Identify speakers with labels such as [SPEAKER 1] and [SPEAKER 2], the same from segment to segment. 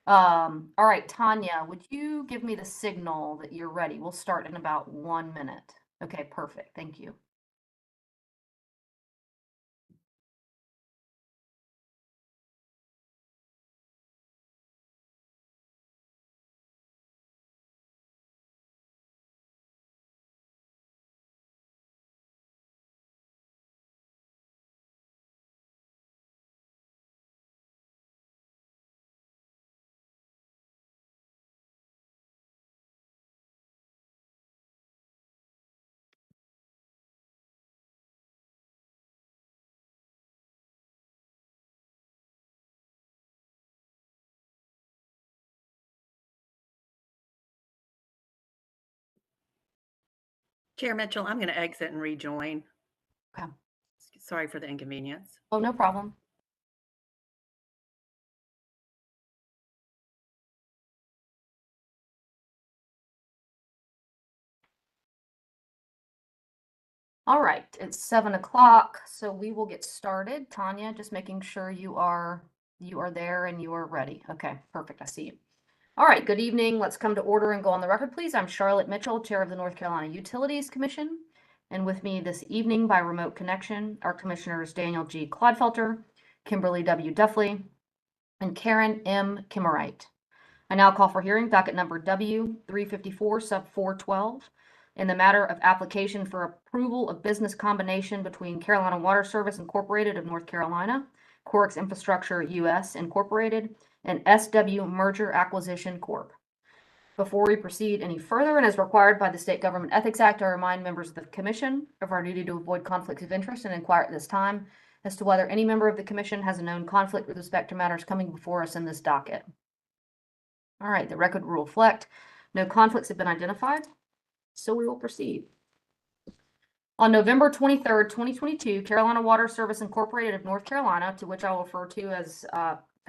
[SPEAKER 1] All right, Tanya, would you give me the signal that you're ready? We'll start in about 1 minute. Okay, perfect. Thank you.
[SPEAKER 2] Chair Mitchell, I'm going to exit and rejoin.
[SPEAKER 1] Okay.
[SPEAKER 2] Sorry for the inconvenience.
[SPEAKER 1] Oh, no problem. All right, it's 7 o'clock, so we will get started. Tanya, just making sure you are there and you are ready. Okay, perfect. I see you. All right, good evening. Let's come to order and go on the record, please. I'm Charlotte Mitchell, Chair of the North Carolina Utilities Commission. And with me this evening by remote connection are Commissioners Daniel G. Clodfelter, Kimberly W. Duffley, and Karen M. Kimmerite. I now call for hearing docket number W-354 sub 412 in the matter of application for approval of business combination between Carolina Water Service Incorporated of North Carolina, Corix Infrastructure US Incorporated, and SW Merger Acquisition Corp. Before we proceed any further, and as required by the State Government Ethics Act, I remind members of the Commission of our duty to avoid conflicts of interest and inquire at this time as to whether any member of the Commission has a known conflict with respect to matters coming before us in this docket. All right, the record will reflect no conflicts have been identified, so we will proceed. On November 23rd, 2022, Carolina Water Service Incorporated of North Carolina, to which I will refer to as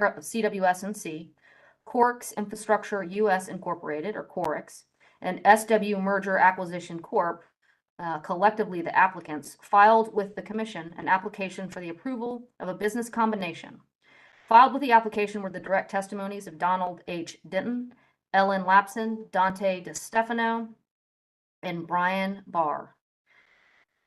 [SPEAKER 1] CWSNC, Corix Infrastructure US Incorporated, or Corix, and SW Merger Acquisition Corp., collectively the applicants, filed with the Commission an application for the approval of a business combination. Filed with the application were the direct testimonies of Donald H. Denton, Ellen Lapson, Dante DeStefano, and Brian Barr.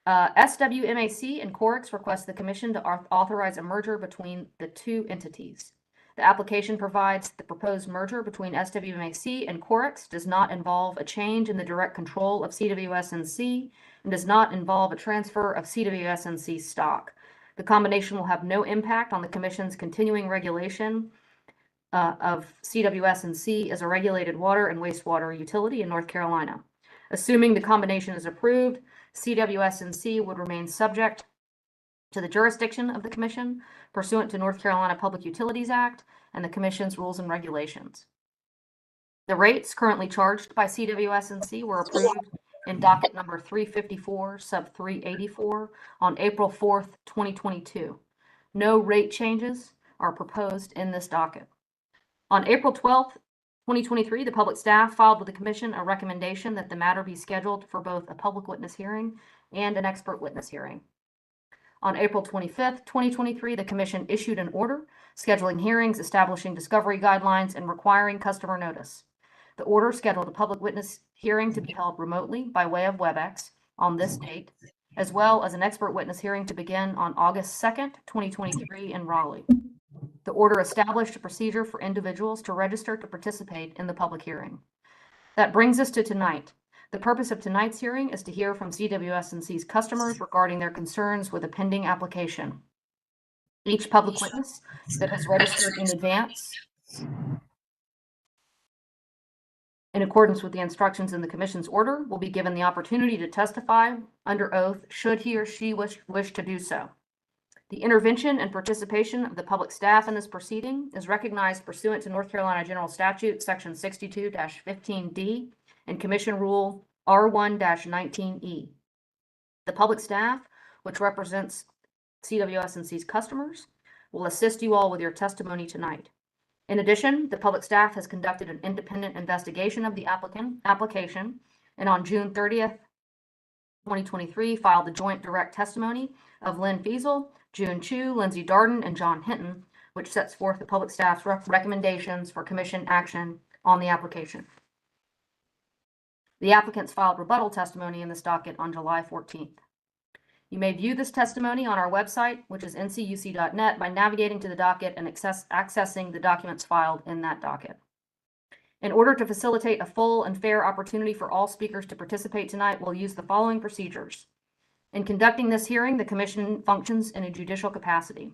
[SPEAKER 1] SWMAC and Corix request the Commission to authorize a merger between the two entities. The application provides the proposed merger between SWMAC and Corix does not involve a change in the direct control of CWSNC and does not involve a transfer of CWSNC stock. The combination will have no impact on the Commission's continuing regulation of CWSNC as a regulated water and wastewater utility in North Carolina. Assuming the combination is approved, CWSNC would remain subject to the jurisdiction of the Commission pursuant to North Carolina Public Utilities Act and the Commission's rules and regulations. The rates currently charged by CWSNC were approved in docket number 354 sub 384 on April 4th, 2022. No rate changes are proposed in this docket. On April 12th, 2023, the public staff filed with the Commission a recommendation that the matter be scheduled for both a public witness hearing and an expert witness hearing. On April 25th, 2023, the Commission issued an order scheduling hearings, establishing discovery guidelines, and requiring customer notice. The order scheduled a public witness hearing to be held remotely by way of WebEx on this date, as well as an expert witness hearing to begin on August 2nd, 2023 in Raleigh. The order established a procedure for individuals to register to participate in the public hearing. That brings us to tonight. The purpose of tonight's hearing is to hear from CWSNC's customers regarding their concerns with a pending application. Each public witness that has registered in advance, in accordance with the instructions in the Commission's order, will be given the opportunity to testify under oath should he or she wish to do so. The intervention and participation of the public staff in this proceeding is recognized pursuant to North Carolina General Statute, Section 62-15D, and Commission Rule R1-19E. The public staff, which represents CWSNC's customers, will assist you all with your testimony tonight. In addition, the public staff has conducted an independent investigation of the application, and on June 30th, 2023, filed the joint direct testimony of Lynn Fiesel, June Chu, Lindsay Darden, and John Hinton which sets forth the public staff's recommendations for commission action on the application. The applicants filed rebuttal testimony in this docket on July 14th. You may view this testimony on our website, which is ncuc.net, by navigating to the docket and accessing the documents filed in that docket. In order to facilitate a full and fair opportunity for all speakers to participate tonight, we'll use the following procedures. In conducting this hearing, the commission functions in a judicial capacity,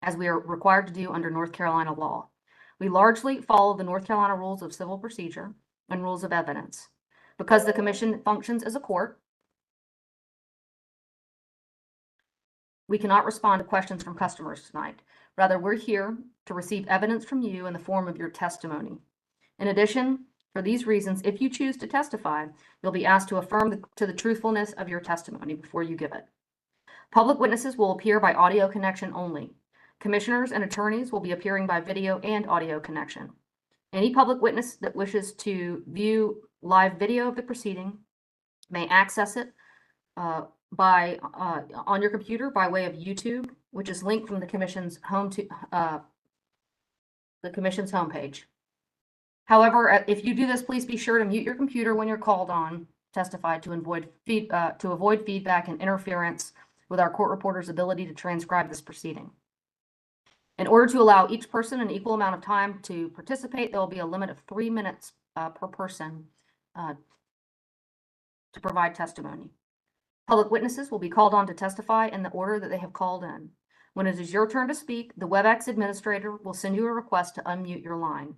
[SPEAKER 1] as we are required to do under North Carolina law. We largely follow the North Carolina rules of civil procedure and rules of evidence. Because the commission functions as a court, we cannot respond to questions from customers tonight. Rather, we're here to receive evidence from you in the form of your testimony. In addition, for these reasons, if you choose to testify, you'll be asked to affirm to the truthfulness of your testimony before you give it. Public witnesses will appear by audio connection only. Commissioners and attorneys will be appearing by video and audio connection. Any public witness that wishes to view live video of the proceeding may access it on your computer by way of YouTube, which is linked from the commission's homepage. However, if you do this, please be sure to mute your computer when you're called on testify to avoid feedback and interference with our court reporter's ability to transcribe this proceeding. In order to allow each person an equal amount of time to participate, there will be a limit of 3 minutes per person to provide testimony. Public witnesses will be called on to testify in the order that they have called in. When it is your turn to speak, the WebEx administrator will send you a request to unmute your line.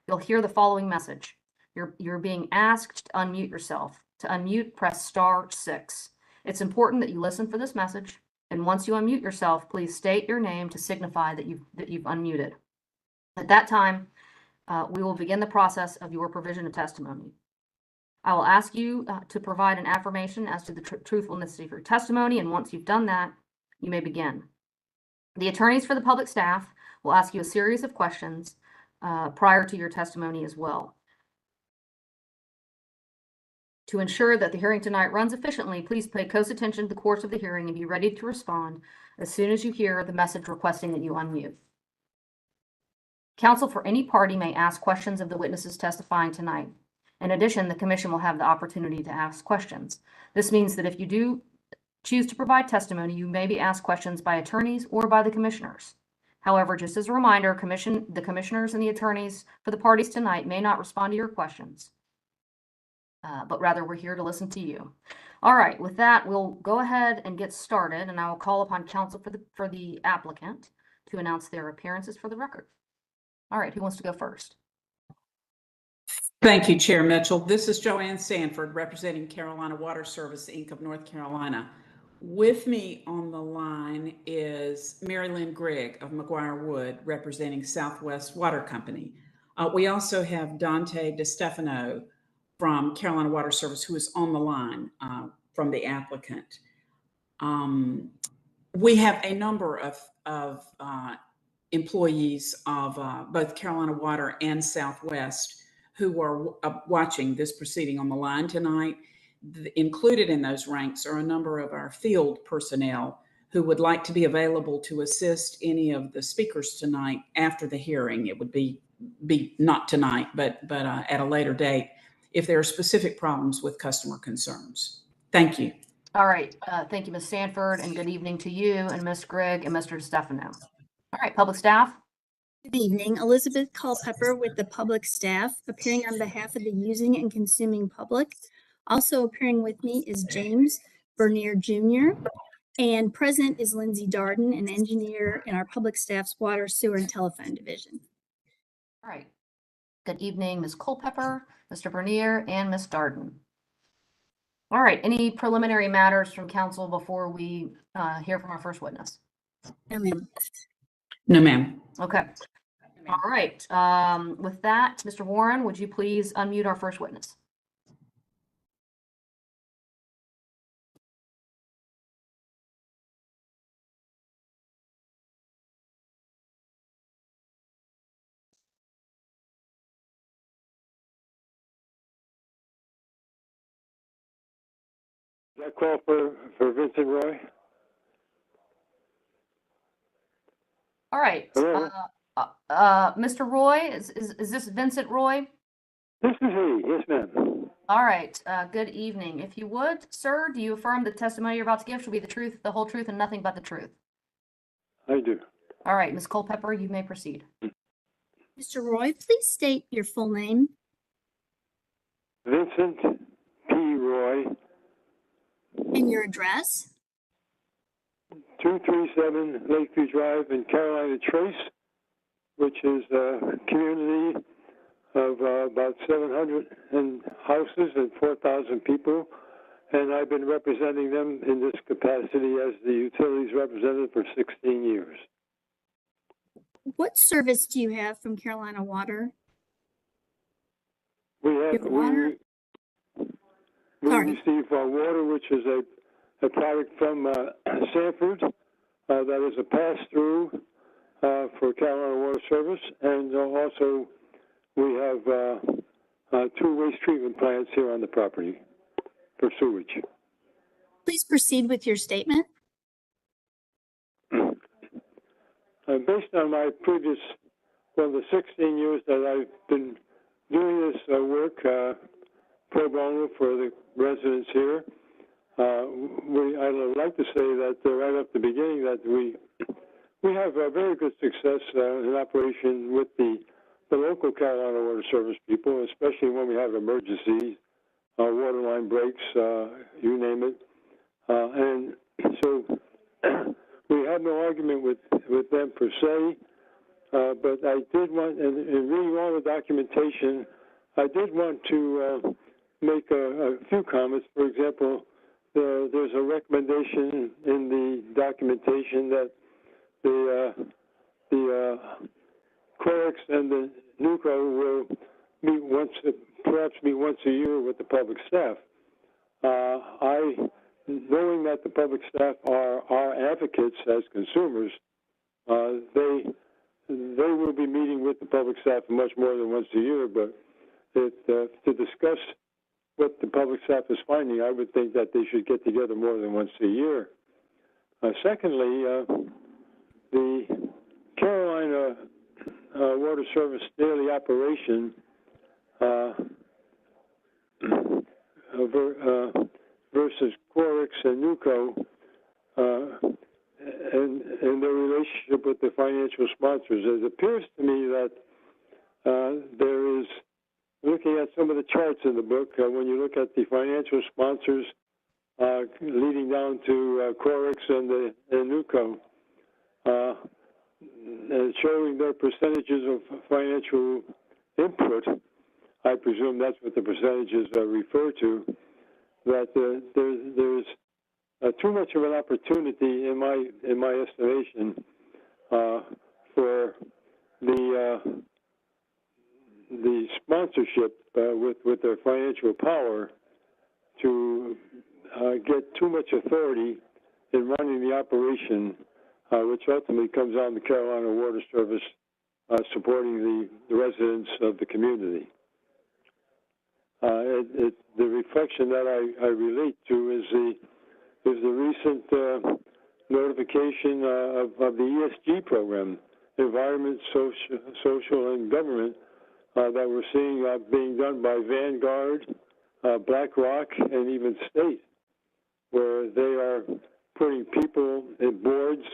[SPEAKER 1] You'll hear the following message. You're being asked to unmute yourself. To unmute, press *6. It's important that you listen for this message, and once you unmute yourself, please state your name to signify that you've unmuted. At that time, we will begin the process of your provision of testimony. I will ask you to provide an affirmation as to the truthfulness of your testimony, and once you've done that, you may begin. The attorneys for the public staff will ask you a series of questions prior to your testimony as well. To ensure that the hearing tonight runs efficiently, please pay close attention to the course of the hearing and be ready to respond as soon as you hear the message requesting that you unmute. Counsel for any party may ask questions of the witnesses testifying tonight. In addition, the commission will have the opportunity to ask questions. This means that if you do choose to provide testimony, you may be asked questions by attorneys or by the commissioners. However, just as a reminder, the commissioners and the attorneys for the parties tonight may not respond to your questions, but rather we're here to listen to you. All right, with that, we'll go ahead and get started, and I will call upon counsel for the applicant to announce their appearances for the record. All right, who wants to go first?
[SPEAKER 3] Thank you, Chair Mitchell. This is Joanne Sanford, representing Carolina Water Service, Inc. of North Carolina. With me on the line is Mary Lynn Grigg of McGuire Wood, representing Southwest Water Company. We also have Dante DeStefano from Carolina Water Service, who is on the line from the applicant. We have a number of employees of both Carolina Water and Southwest who are watching this proceeding on the line tonight. Included in those ranks are a number of our field personnel who would like to be available to assist any of the speakers tonight after the hearing. It would be not tonight, but at a later date if there are specific problems with customer concerns. Thank you.
[SPEAKER 1] All right. Thank you, Ms. Sanford, and good evening to you and Ms. Grigg and Mr. DeStefano. All right, public staff.
[SPEAKER 4] Good evening, Elizabeth Culpepper with the public staff, appearing on behalf of the using and consuming public. Also appearing with me is James Bernier Jr. and present is Lindsay Darden, an engineer in our public staff's water, sewer, and telephone division.
[SPEAKER 1] All right. Good evening, Ms. Culpepper, Mr. Bernier, and Ms. Darden. All right, any preliminary matters from council before we hear from our first witness?
[SPEAKER 4] No, ma'am.
[SPEAKER 3] No, ma'am.
[SPEAKER 1] Okay. All right. With that, Mr. Warren, would you please unmute our first witness?
[SPEAKER 5] Does that call for Vincent Roy?
[SPEAKER 1] All right.
[SPEAKER 5] Hello?
[SPEAKER 1] Mr. Roy, is this Vincent Roy?
[SPEAKER 5] This is he. Yes, ma'am.
[SPEAKER 1] All right. Good evening. If you would, sir, do you affirm the testimony you're about to give shall be the truth, the whole truth, and nothing but the truth?
[SPEAKER 5] I do.
[SPEAKER 1] All right, Ms. Culpepper, you may proceed.
[SPEAKER 4] Mr. Roy, please state your full name.
[SPEAKER 5] Vincent P. Roy,
[SPEAKER 4] And your address?
[SPEAKER 5] 237 Lakeview Drive in Carolina Trace, which is a community of about 700 houses and 4,000 people. And I've been representing them in this capacity as the utilities representative for 16 years.
[SPEAKER 4] What service do you have from Carolina Water?
[SPEAKER 5] We have
[SPEAKER 4] Your water?
[SPEAKER 5] we
[SPEAKER 4] Sorry.
[SPEAKER 5] receive water, which is a product from Sanford that is a pass-through for Carolina Water Service, and also we have 2 waste treatment plants here on the property for sewage.
[SPEAKER 4] Please proceed with your statement.
[SPEAKER 5] Based on my previous, the 16 years that I've been doing this work pro bono for the residents here, I would like to say that right at the beginning that we have a very good success in operation with the local Carolina Water Service people, especially when we have emergencies, water line breaks, you name it. And so we have no argument with them per se, but I did want, in reading all the documentation, I did want to make a few comments. For example, there's a recommendation in the documentation that the Corix and the NUCO will meet perhaps once a year with the public staff. Knowing that the public staff are our advocates as consumers, they will be meeting with the public staff much more than once a year, but to discuss what the public staff is finding, I would think that they should get together more than once a year. Secondly, the Carolina Water Service daily operation versus Corix and NUCO and their relationship with the financial sponsors. It appears to me that there is, looking at some of the charts in the book, when you look at the financial sponsors leading down to Corix and NUCO, and showing their percentages of financial input, I presume that's what the percentages refer to, that there's too much of an opportunity, in my estimation, for the sponsorship with their financial power to get too much authority in running the operation, which ultimately comes on the Carolina Water Service supporting the residents of the community. The reflection that I relate to is the recent notification of the ESG program, Environment, Social, and Government, that we're seeing being done by Vanguard, BlackRock, and even State, where they are putting people in boards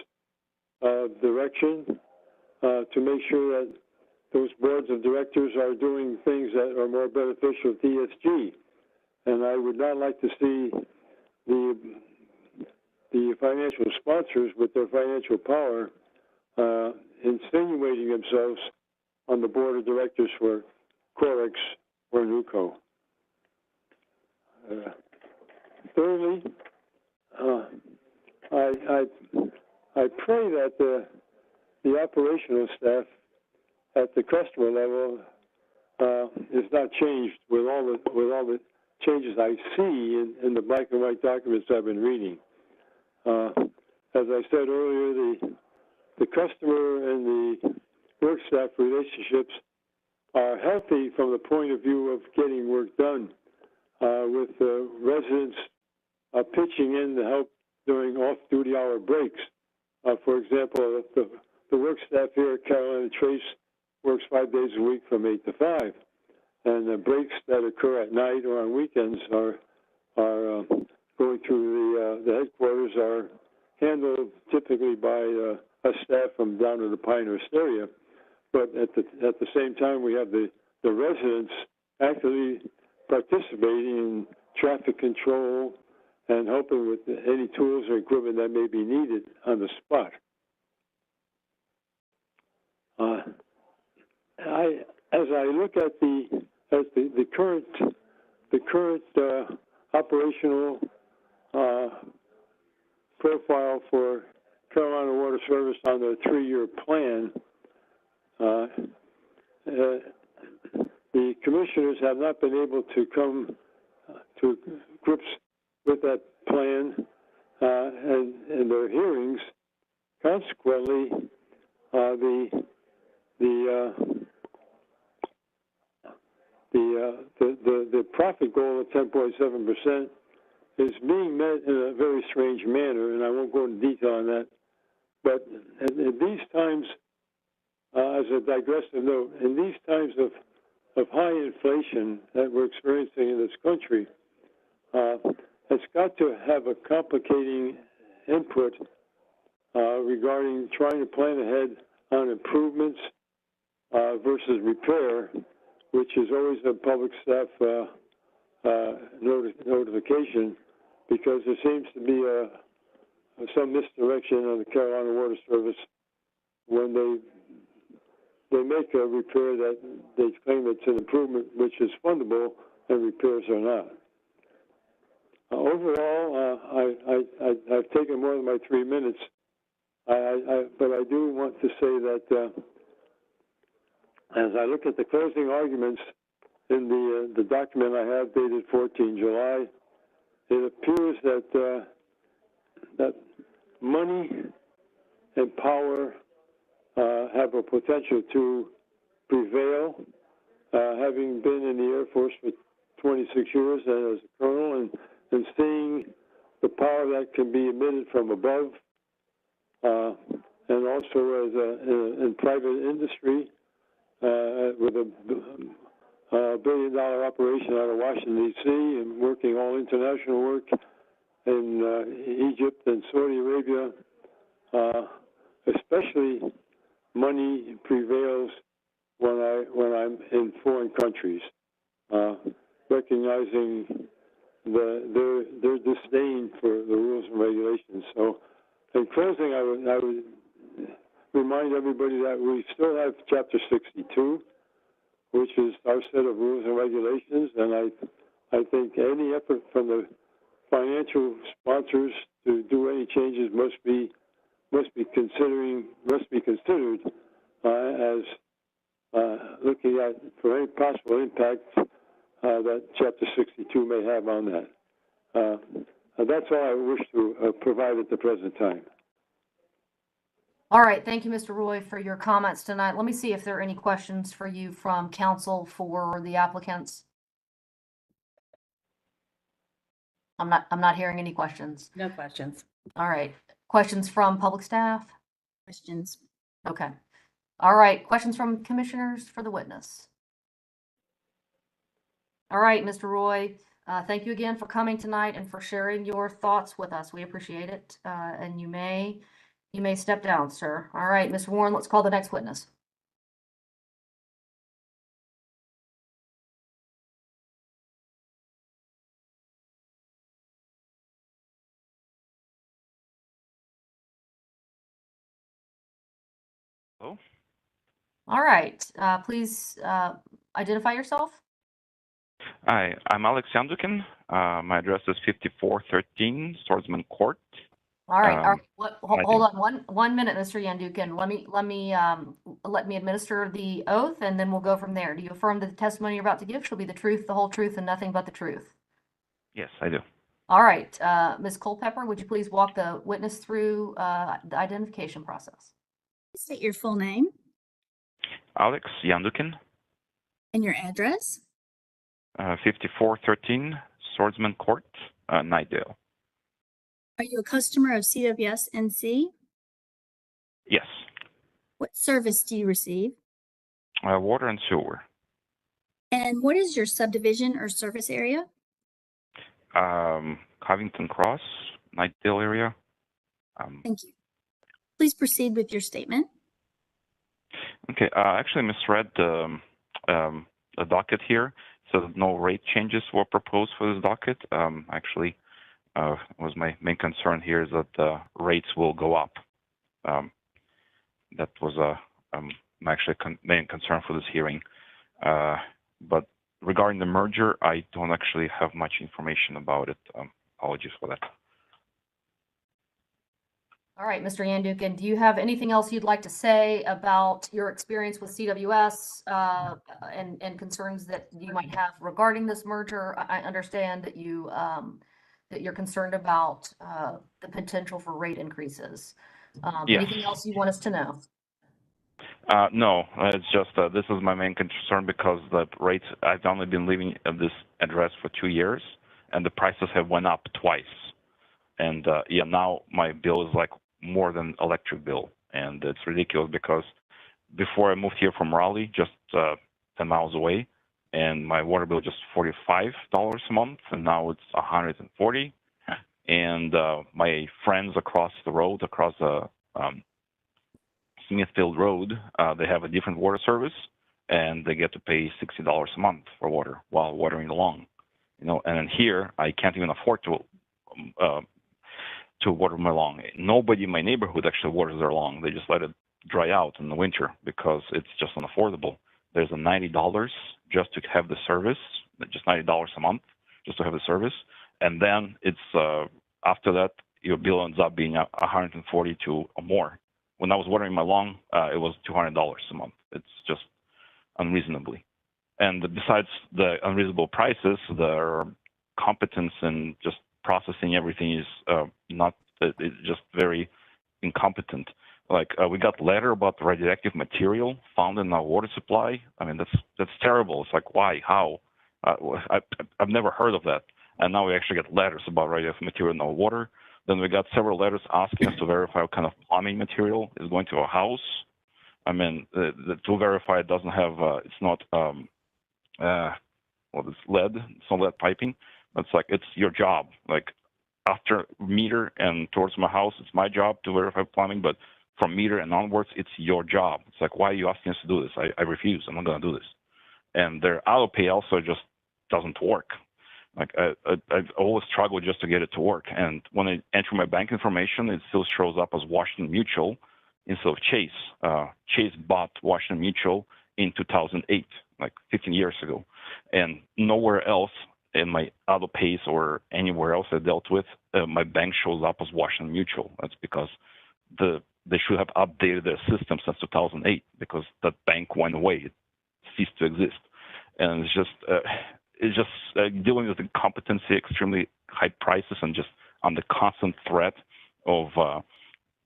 [SPEAKER 5] of direction to make sure that those boards of directors are doing things that are more beneficial to ESG. And I would not like to see the financial sponsors with their financial power insinuating themselves on the board of directors for Corix or NUCO. Thirdly, I pray that the operational staff at the customer level is not changed with all the changes I see in the black and white documents I've been reading. As I said earlier, the customer and the work staff relationships are healthy from the point of view of getting work done, with residents pitching in to help during off-duty hour breaks. For example, if the the work staff here at Carolina Trace works 5 days a week from 8 to 5. And the breaks that occur at night or on weekends are going through the headquarters are handled typically by a staff from down to the Pinehurst area. But at the same time, we have the residents actively participating in traffic control and helping with any tools or equipment that may be needed on the spot. As I look at the current operational profile for Carolina Water Service on the 3-year plan, the commissioners have not been able to come to grips with that plan and their hearings. Consequently, the profit goal of 10.7% is being met in a very strange manner, and I won't go into detail on that. But at these times, as a digressive note, in these times of high inflation that we're experiencing in this country, it's got to have a complicating input regarding trying to plan ahead on improvements versus repair, which is always a public staff notification, because there seems to be some misdirection on the Carolina Water Service when they make a repair that they claim it's an improvement, which is fundable, and repairs are not. Overall, I've taken more than my 3 minutes, but I do want to say that as I look at the closing arguments in the document I have dated 14 July, it appears that money and power have a potential to prevail. Having been in the Air Force for 26 years as a colonel and seeing the power that can be emitted from above, and also as in private industry with a $1 billion operation out of Washington, D.C., and working all international work in Egypt and Saudi Arabia, especially money prevails when I'm in foreign countries, recognizing their disdain for the rules and regulations. So, in closing, I would remind everybody that we still have Chapter 62, which is our set of rules and regulations, and I think any effort from the financial sponsors to do any changes must be considered as looking at for any possible impact that Chapter 62 may have on that. That's all I wish to provide at the present time.
[SPEAKER 1] All right, thank you, Mr. Roy, for your comments tonight. Let me see if there are any questions for you from council for the applicants. I'm not hearing any questions.
[SPEAKER 2] No questions.
[SPEAKER 1] All right, questions from public staff?
[SPEAKER 4] Questions?
[SPEAKER 1] Okay. All right, questions from commissioners for the witness? All right, Mr. Roy, thank you again for coming tonight and for sharing your thoughts with us. We appreciate it. And you may step down, sir. All right, Ms. Warren, let's call the next witness.
[SPEAKER 6] Hello?
[SPEAKER 1] All right, please identify yourself.
[SPEAKER 6] Hi, I'm Alex Yandukin. My address is 5413 Swordsman Court.
[SPEAKER 1] All right, all right. Hold
[SPEAKER 6] do.
[SPEAKER 1] on one minute, Mr. Yandukin. Let me administer the oath, and then we'll go from there. Do you affirm that the testimony you're about to give shall be the truth, the whole truth, and nothing but the truth?
[SPEAKER 6] Yes, I do.
[SPEAKER 1] All right, Ms. Culpepper, would you please walk the witness through the identification process?
[SPEAKER 4] State your full name
[SPEAKER 6] Alex Yandukin,
[SPEAKER 4] and your address.
[SPEAKER 6] 5413 Swordsman Court, Nightdale.
[SPEAKER 4] Are you a customer of CWSNC?
[SPEAKER 6] Yes.
[SPEAKER 4] What service do you receive?
[SPEAKER 6] Water and sewer.
[SPEAKER 4] And what is your subdivision or service area?
[SPEAKER 6] Covington Cross, Nightdale area.
[SPEAKER 4] Thank you. Please proceed with your statement.
[SPEAKER 6] Okay, I actually misread the docket here. So no rate changes were proposed for this docket. Actually, was my main concern here is that the rates will go up. That was my actually main concern for this hearing. But regarding the merger, I don't actually have much information about it. Apologies for that.
[SPEAKER 1] All right, Mr. Yandukin, do you have anything else you'd like to say about your experience with CWS and concerns that you might have regarding this merger? I understand that you're concerned about the potential for rate increases.
[SPEAKER 6] Yes.
[SPEAKER 1] Anything else you want us to know?
[SPEAKER 6] No, it's just this is my main concern because the rates, I've only been living at this address for 2 years, and the prices have went up twice. And yeah, now my bill is like more than electric bill, and it's ridiculous because before I moved here from Raleigh, just 10 miles away, and my water bill just $45 a month, and now it's $140. And my friends across the road, across the Smithfield Road, they have a different water service, and they get to pay $60 a month for water while watering the lawn. You know, and then here I can't even afford to water my lawn. Nobody in my neighborhood actually waters their lawn. They just let it dry out in the winter because it's just unaffordable. There's a $90 just to have the service, just $90 a month just to have the service, and then it's after that your bill ends up being $140 or more. When I was watering my lawn, it was $200 a month. It's just unreasonably. And besides the unreasonable prices, their competence in just processing everything is it's just very incompetent. Like we got a letter about radioactive material found in our water supply. I mean, that's terrible. It's like, why? How? I've never heard of that. And now we actually get letters about radioactive material in our water. Then we got several letters asking us to verify what kind of plumbing material is going to our house. I mean, to verify it doesn't have, it's not, it's lead, it's not lead piping. It's like, it's your job. Like after meter and towards my house, it's my job to verify plumbing, but from meter and onwards, it's your job. It's like, why are you asking us to do this? I refuse. I'm not going to do this. And their auto pay also just doesn't work. Like I've always struggled just to get it to work. And when I enter my bank information, it still shows up as Washington Mutual instead of Chase. Chase bought Washington Mutual in 2008, like 15 years ago. And nowhere else in my auto pays or anywhere else I dealt with, my bank shows up as Washington Mutual. That's because they should have updated their system since 2008 because that bank went away. It ceased to exist. And it's just dealing with incompetency, extremely high prices, and just on the constant threat of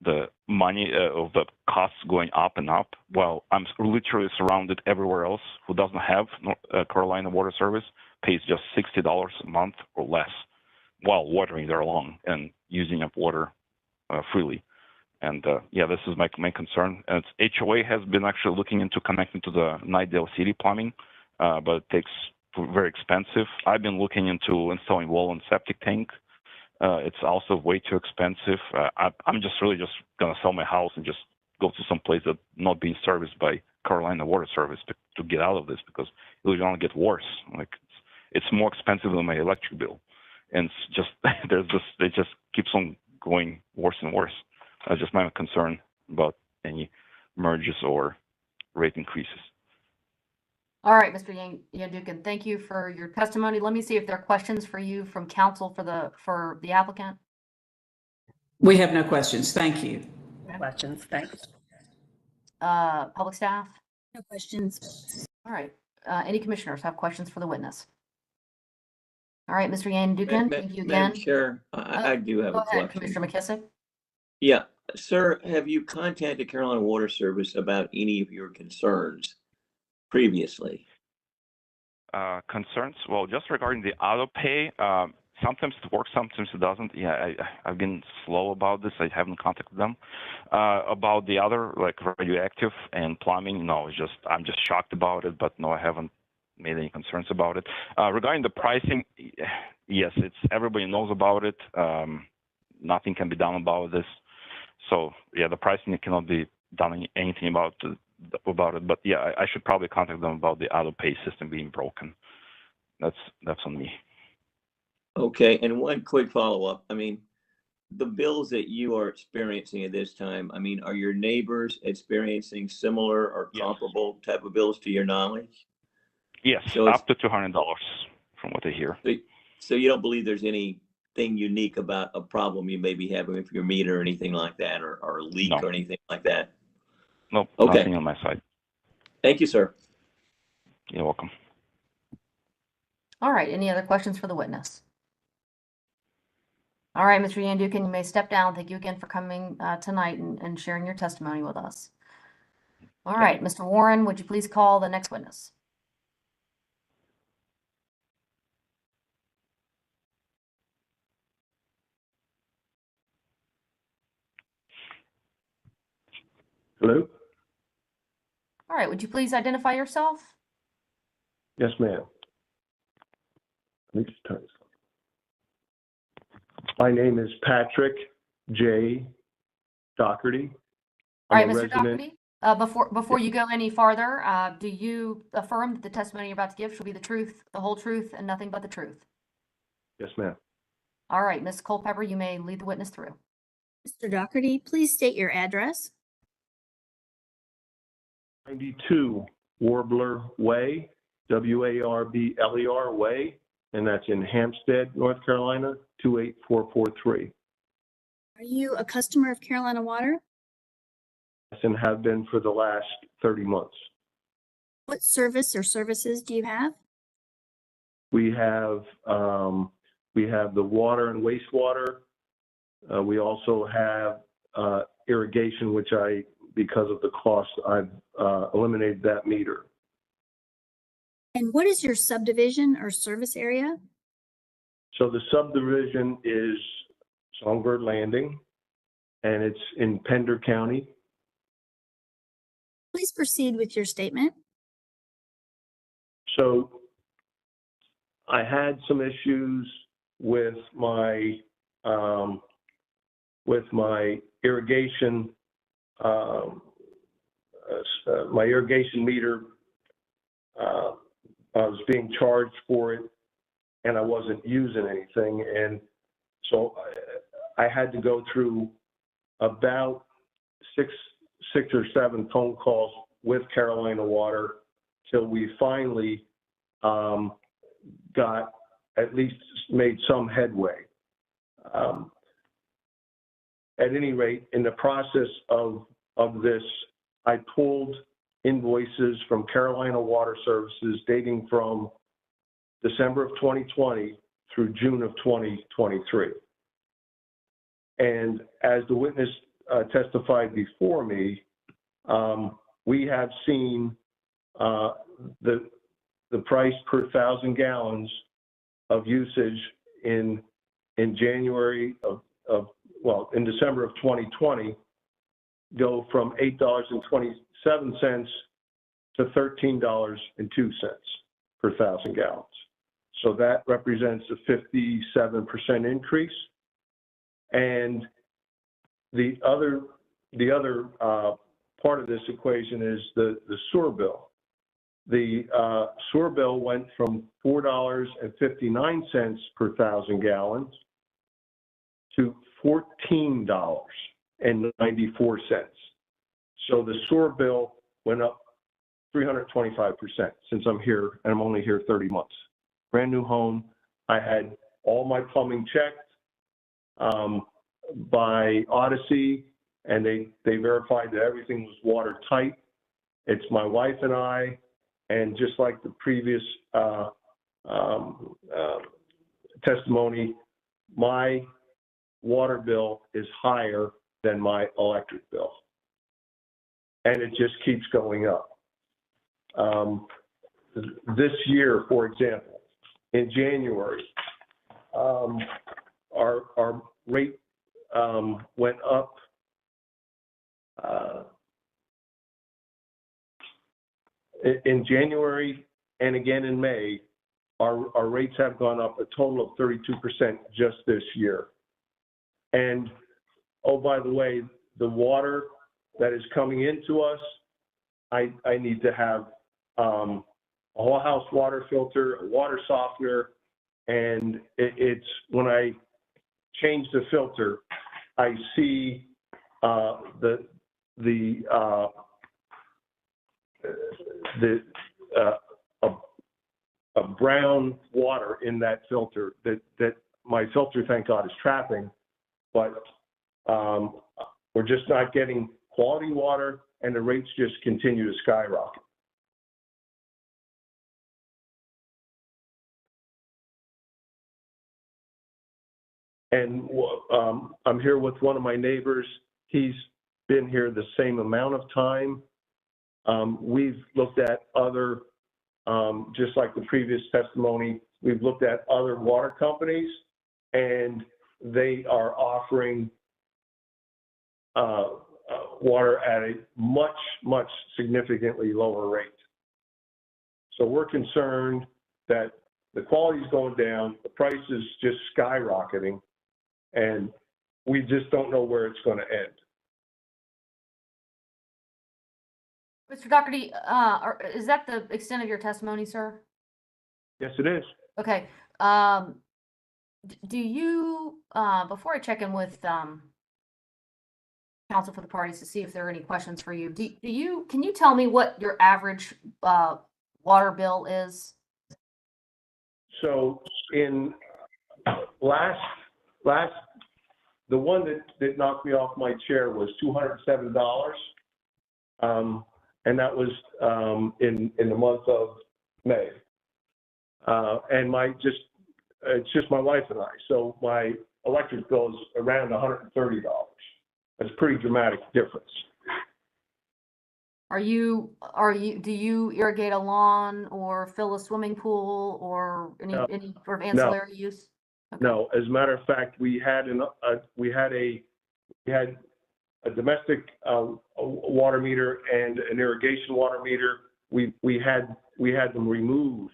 [SPEAKER 6] the money, of the costs going up and up, while I'm literally surrounded everywhere else who doesn't have Carolina Water Service, pays just $60 a month or less while watering their lawn and using up water freely. And yeah, this is my main concern. And HOA has been actually looking into connecting to the Nightdale City plumbing, but it takes very expensive. I've been looking into installing wall and septic tank. It's also way too expensive. I'm just really just gonna sell my house and just go to some place that's not being serviced by Carolina Water Service to get out of this because it will only get worse. Like it's more expensive than my electric bill, and it's just it just keeps on going worse and worse. That's just my concern about any mergers or rate increases.
[SPEAKER 1] All right, Mr. Yandukin, thank you for your testimony. Let me see if there are questions for you from counsel for the applicant.
[SPEAKER 3] We have no questions. Thank you.
[SPEAKER 2] No questions. Thanks.
[SPEAKER 1] Public staff?
[SPEAKER 4] No questions.
[SPEAKER 1] All right. Any commissioners have questions for the witness? All right, Mr. Yandukin, thank you again.
[SPEAKER 7] Madam Chair, I do have a
[SPEAKER 1] Go ahead,
[SPEAKER 7] question.
[SPEAKER 1] Commissioner McKissick.
[SPEAKER 7] Yeah, sir, have you contacted Carolina Water Service about any of your concerns previously?
[SPEAKER 6] Concerns? Well, just regarding the auto pay, sometimes it works, sometimes it doesn't. Yeah, I've been slow about this. I haven't contacted them. About the other, like radioactive and plumbing, no, I'm just shocked about it, but no, I haven't made any concerns about it. Regarding the pricing, yes, everybody knows about it. Nothing can be done about this. So yeah, the pricing cannot be done anything about it. But yeah, I should probably contact them about the auto pay system being broken. That's on me.
[SPEAKER 7] Okay, and one quick follow-up. I mean, the bills that you are experiencing at this time, I mean, are your neighbors experiencing similar or
[SPEAKER 6] Yes.
[SPEAKER 7] comparable type of bills to your knowledge?
[SPEAKER 6] Yes,
[SPEAKER 7] So
[SPEAKER 6] up to $200 from what I hear.
[SPEAKER 7] So you don't believe there's anything unique about a problem you may be having with your meter or anything like that, or a leak
[SPEAKER 6] No.
[SPEAKER 7] or anything like that?
[SPEAKER 6] Nope,
[SPEAKER 7] Okay.
[SPEAKER 6] nothing on my side.
[SPEAKER 7] Thank you, sir.
[SPEAKER 6] You're welcome.
[SPEAKER 1] All right, any other questions for the witness? All right, Mr. Yandukin, you may step down. Thank you again for coming tonight and sharing your testimony with us. All right, Mr. Warren, would you please call the next witness?
[SPEAKER 8] Hello?
[SPEAKER 1] All right, would you please identify yourself?
[SPEAKER 8] Yes, ma'am. Let me just turn this on. My name is Patrick J. Doherty.
[SPEAKER 1] All right,
[SPEAKER 8] I'm a
[SPEAKER 1] Mr.
[SPEAKER 8] resident.
[SPEAKER 1] Doherty, before you go any farther, do you affirm that the testimony you're about to give shall be the truth, the whole truth, and nothing but the truth?
[SPEAKER 8] Yes, ma'am.
[SPEAKER 1] All right, Ms. Culpepper, you may lead the witness through.
[SPEAKER 4] Mr. Doherty, please state your address.
[SPEAKER 8] 92 Warbler Way, Warbler Way, and that's in Hampstead, North Carolina, 28443.
[SPEAKER 4] Are you a customer of Carolina Water?
[SPEAKER 8] Yes, and have been for the last 30 months.
[SPEAKER 4] What service or services do you have?
[SPEAKER 8] We have the water and wastewater. We also have irrigation, which because of the cost, I've eliminated that meter.
[SPEAKER 4] And what is your subdivision or service area?
[SPEAKER 8] So the subdivision is Songbird Landing, and it's in Pender County.
[SPEAKER 4] Please proceed with your statement.
[SPEAKER 8] So I had some issues with my irrigation. My irrigation meter, I was being charged for it, and I wasn't using anything, and so I had to go through about six or seven phone calls with Carolina Water till we finally got at least made some headway. At any rate, in the process of this, I pulled invoices from Carolina Water Services dating from December of 2020 through June of 2023. And as the witness testified before me, we have seen the price per 1,000 gallons of usage in January in December of 2020 go from $8.27 to $13.02 per 1,000 gallons. So that represents a 57% increase. And the other part of this equation is the sewer bill. The sewer bill went from $4.59 per 1,000 gallons to $14.94. So the sewer bill went up 325% since I'm here, and I'm only here 30 months. Brand new home. I had all my plumbing checked by Odyssey, and they verified that everything was watertight. It's my wife and I, and just like the previous testimony, my water bill is higher than my electric bill. And it just keeps going up. This year, for example, in January, our rate went up in January and again in May. Our rates have gone up a total of 32% just this year. And oh, by the way, the water that is coming into us, I need to have a whole house water filter, a water softener, and it's when I change the filter, I see a brown water in that filter that my filter, thank God, is trapping, but we're just not getting quality water, and the rates just continue to skyrocket. And I'm here with one of my neighbors. He's been here the same amount of time. We've looked at other, just like the previous testimony, we've looked at other water companies, and they are offering water at a much significantly lower rate. So we're concerned that the quality is going down, the price is just skyrocketing, and we just don't know where it's going to end.
[SPEAKER 1] Mr. Doherty, is that the extent of your testimony, sir?
[SPEAKER 8] Yes, it is.
[SPEAKER 1] Okay. Do you, before I check in with counsel for the parties to see if there are any questions for you, can you tell me what your average water bill is?
[SPEAKER 8] So in the one that knocked me off my chair was $207. And that was in the month of May. And it's just my wife and I. So my electric bill is around $130. That's a pretty dramatic difference.
[SPEAKER 1] Do you irrigate a lawn or fill a swimming pool or any sort of ancillary use? Okay.
[SPEAKER 8] No, as a matter of fact, we had a domestic water meter and an irrigation water meter. We had them remove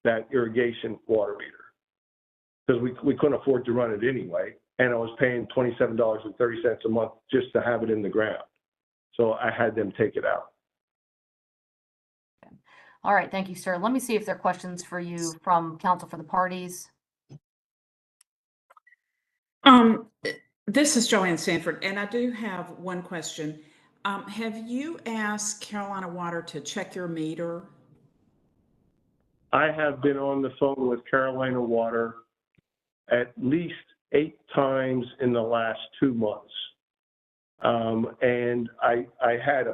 [SPEAKER 8] that irrigation water meter because we couldn't afford to run it anyway, and I was paying $27.30 a month just to have it in the ground. So I had them take it out.
[SPEAKER 1] Okay. All right, thank you, sir. Let me see if there are questions for you from counsel for the parties.
[SPEAKER 3] This is Joanne Sanford, and I do have one question. Have you asked Carolina Water to check your meter?
[SPEAKER 8] I have been on the phone with Carolina Water at least 8 times in the last 2 months. And I had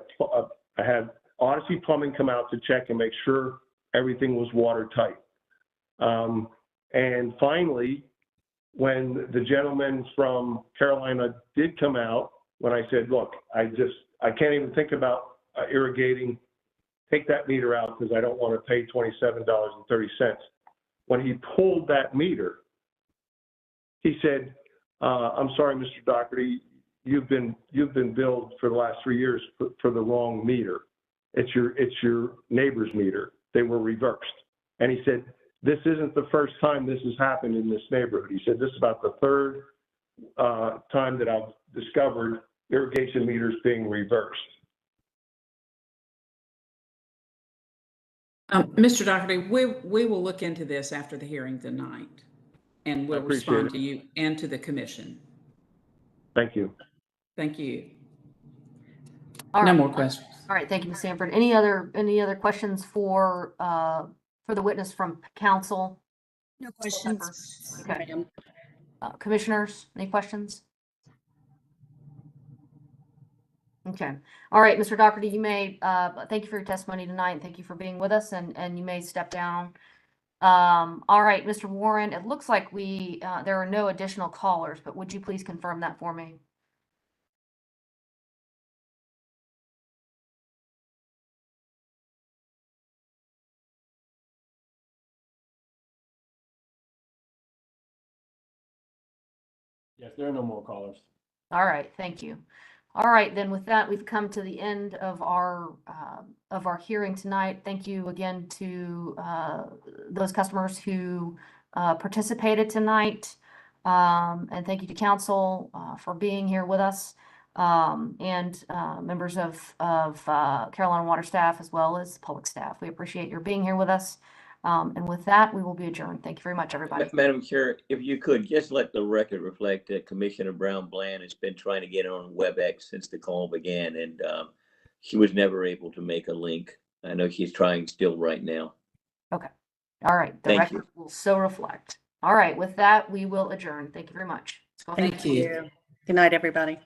[SPEAKER 8] Odyssey Plumbing come out to check and make sure everything was watertight. And finally, when the gentleman from Carolina did come out, when I said, look, I can't even think about irrigating, take that meter out because I don't want to pay $27.30. When he pulled that meter, he said, I'm sorry, Mr. Doherty, you've been billed for the last 3 years for the wrong meter. It's your neighbor's meter. They were reversed. And he said, this isn't the first time this has happened in this neighborhood. He said, this is about the 3rd time that I've discovered irrigation meters being reversed.
[SPEAKER 3] Mr. Doherty, we will look into this after the hearing tonight, and we'll respond to you and to the commission. Thank you. Thank you. No more questions.
[SPEAKER 1] All right, thank you, Ms. Sanford. Any other questions for the witness from counsel?
[SPEAKER 4] No questions.
[SPEAKER 1] Okay. Commissioners, any questions? Okay. All right, Mr. Doherty, you may, thank you for your testimony tonight, and thank you for being with us, and you may step down. All right, Mr. Warren, it looks like there are no additional callers, but would you please confirm that for me?
[SPEAKER 9] Yes, there are no more callers.
[SPEAKER 1] All right, thank you. All right, then with that, we've come to the end of our hearing tonight. Thank you again to those customers who participated tonight. And thank you to council for being here with us, and members of Carolina Water staff as well as public staff. We appreciate your being here with us. And with that, we will be adjourned. Thank you very much, everybody.
[SPEAKER 7] Madam Chair, if you could just let the record reflect that Commissioner Brown Bland has been trying to get on WebEx since the call began, and she was never able to make a link. I know she's trying still right now.
[SPEAKER 1] Okay. All right. The
[SPEAKER 7] Thank you.
[SPEAKER 1] record will so reflect. All right. With that, we will adjourn. Thank you very much. Let's go.
[SPEAKER 3] Thank you.
[SPEAKER 2] Good night, everybody.